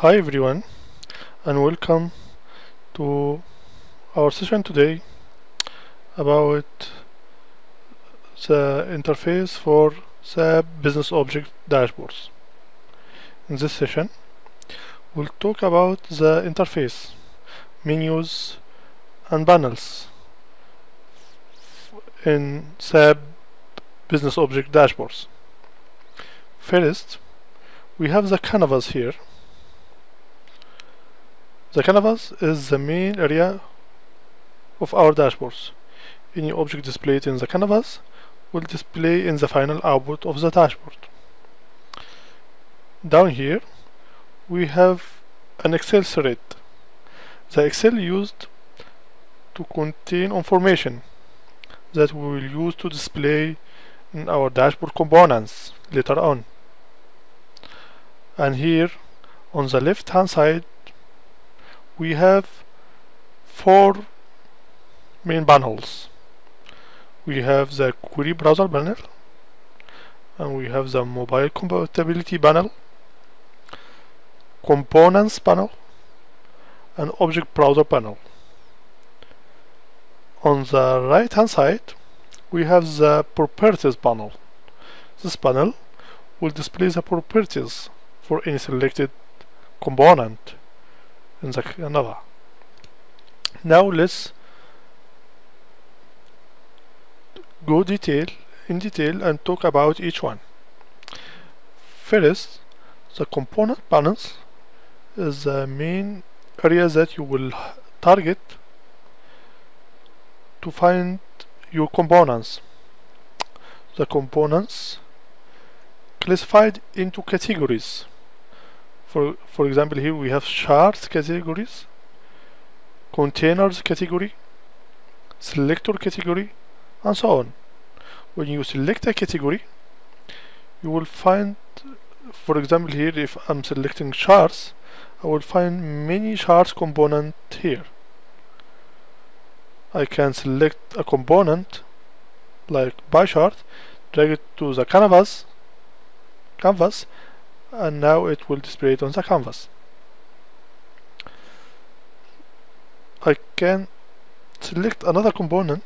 Hi everyone, and welcome to our session today about the interface for SAP BusinessObjects Dashboards. In this session, we'll talk about the interface, menus, and panels in SAP BusinessObjects Dashboards. First, we have the canvas here. The canvas is the main area of our dashboards. Any object displayed in the canvas will display in the final output of the dashboard. Down here we have an Excel thread. The Excel used to contain information that we will use to display in our dashboard components later on. And here on the left hand side we have four main panels. We have the query browser panel, and we have the mobile compatibility panel, components panel, and object browser panel. On the right hand side we have the properties panel. This panel will display the properties for any selected component in the canvas. Now let's go in detail and talk about each one. First, the component panels is the main area that you will target to find your components. The components classified into categories. For example, here we have charts categories, containers category, selector category, and so on. When you select a category, you will find, for example, here if I'm selecting charts, I will find many charts component here. I can select a component like pie chart, drag it to the canvas, and now it will display it on the canvas. I can select another component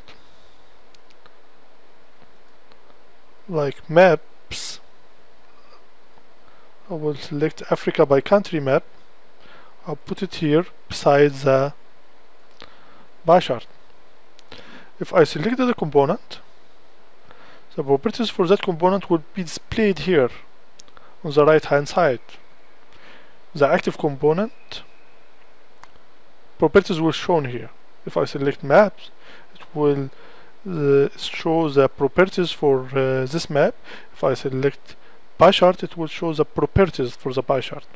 like maps. I will select Africa by country map. I'll put it here beside the pie chart. If I selected the component, the properties for that component will be displayed here on the right hand side. The active component properties will shown here. If I select maps, it will show the properties for this map. If I select pie chart, it will show the properties for the pie chart.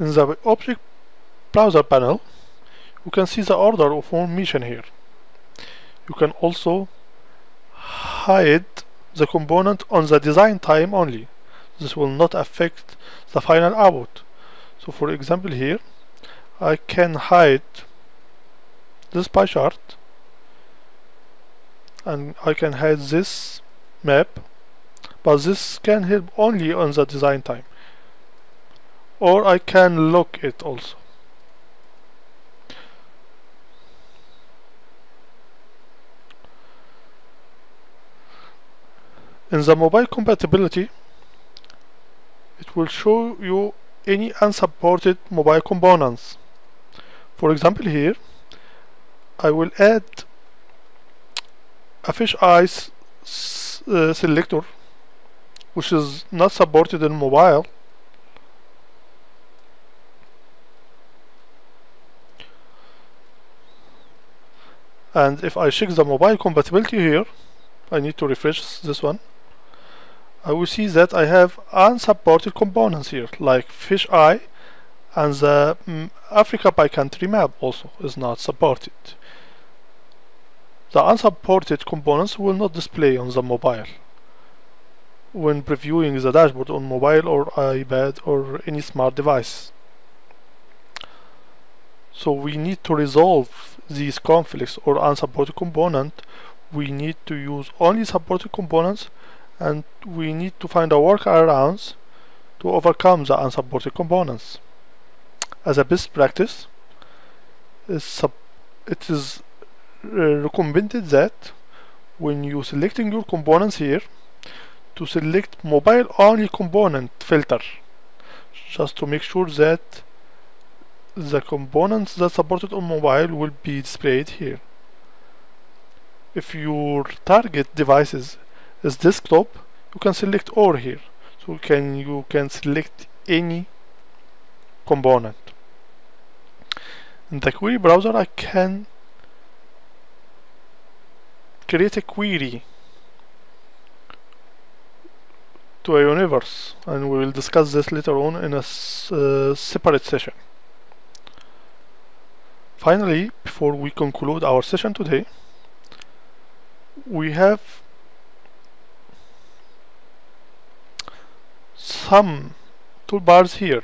In the object browser panel, you can see the order of formation here. You can also hide the component on the design time only. This will not affect the final output. So for example, here I can hide this pie chart, and I can hide this map, but this can help only on the design time, or I can lock it also. In the mobile compatibility, it will show you any unsupported mobile components. For example, here I will add a fish eyes selector which is not supported in mobile. And if I check the mobile compatibility here, I need to refresh this one. I will see that I have unsupported components here, like fish eye, and the Africa by country map also is not supported. The unsupported components will not display on the mobile when previewing the dashboard on mobile or iPad or any smart device. So we need to resolve these conflicts or unsupported component. We need to use only supported components and we need to find a workarounds to overcome the unsupported components. As a best practice, it is recommended that when you selecting your components here, to select mobile only component filter, just to make sure that the components that supported on mobile will be displayed here. If your target devices is desktop, you can select all here. So you can select any component. In the query browser, I can create a query to a universe, and we will discuss this later on in a separate session. Finally, before we conclude our session today, we have some toolbars here.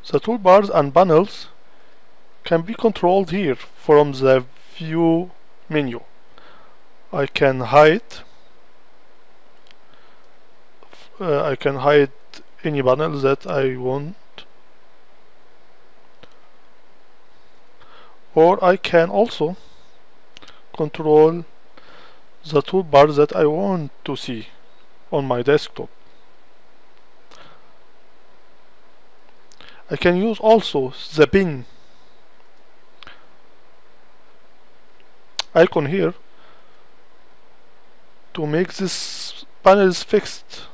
The toolbars and panels can be controlled here from the view menu. I can hide any panel that I want, or I can also control the toolbar that I want to see on my desktop. I can use also the bin icon here to make this panels fixed.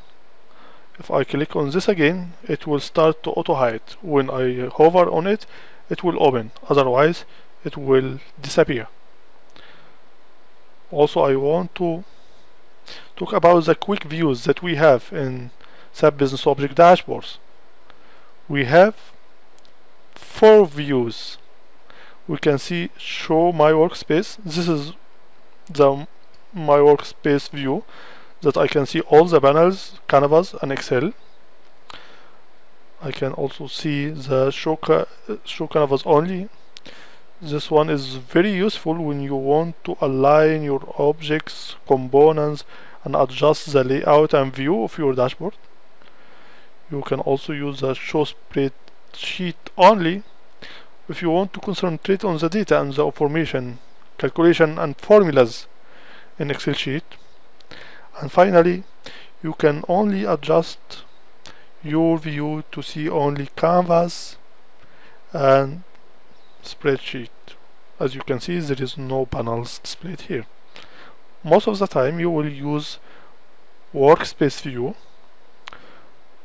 If I click on this again, it will start to auto hide. When I hover on it, it will open, otherwise it will disappear. Also, I want to talk about the quick views that we have in SAP BusinessObjects Dashboards. We have 4 views. We can see show my workspace. This is the my workspace view that I can see all the panels, canvas and Excel. I can also see the show canvas only. This one is very useful when you want to align your objects, components, and adjust the layout and view of your dashboard. You can also use the show spreadsheet only if you want to concentrate on the data and the information, calculation and formulas in Excel sheet. And finally, you can only adjust your view to see only canvas and spreadsheet. As you can see, there is no panels displayed here. Most of the time you will use workspace view,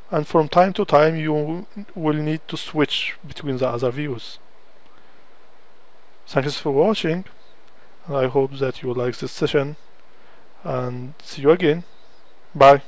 and from time to time you will need to switch between the other views. Thanks for watching, and I hope that you like this session, and see you again. Bye.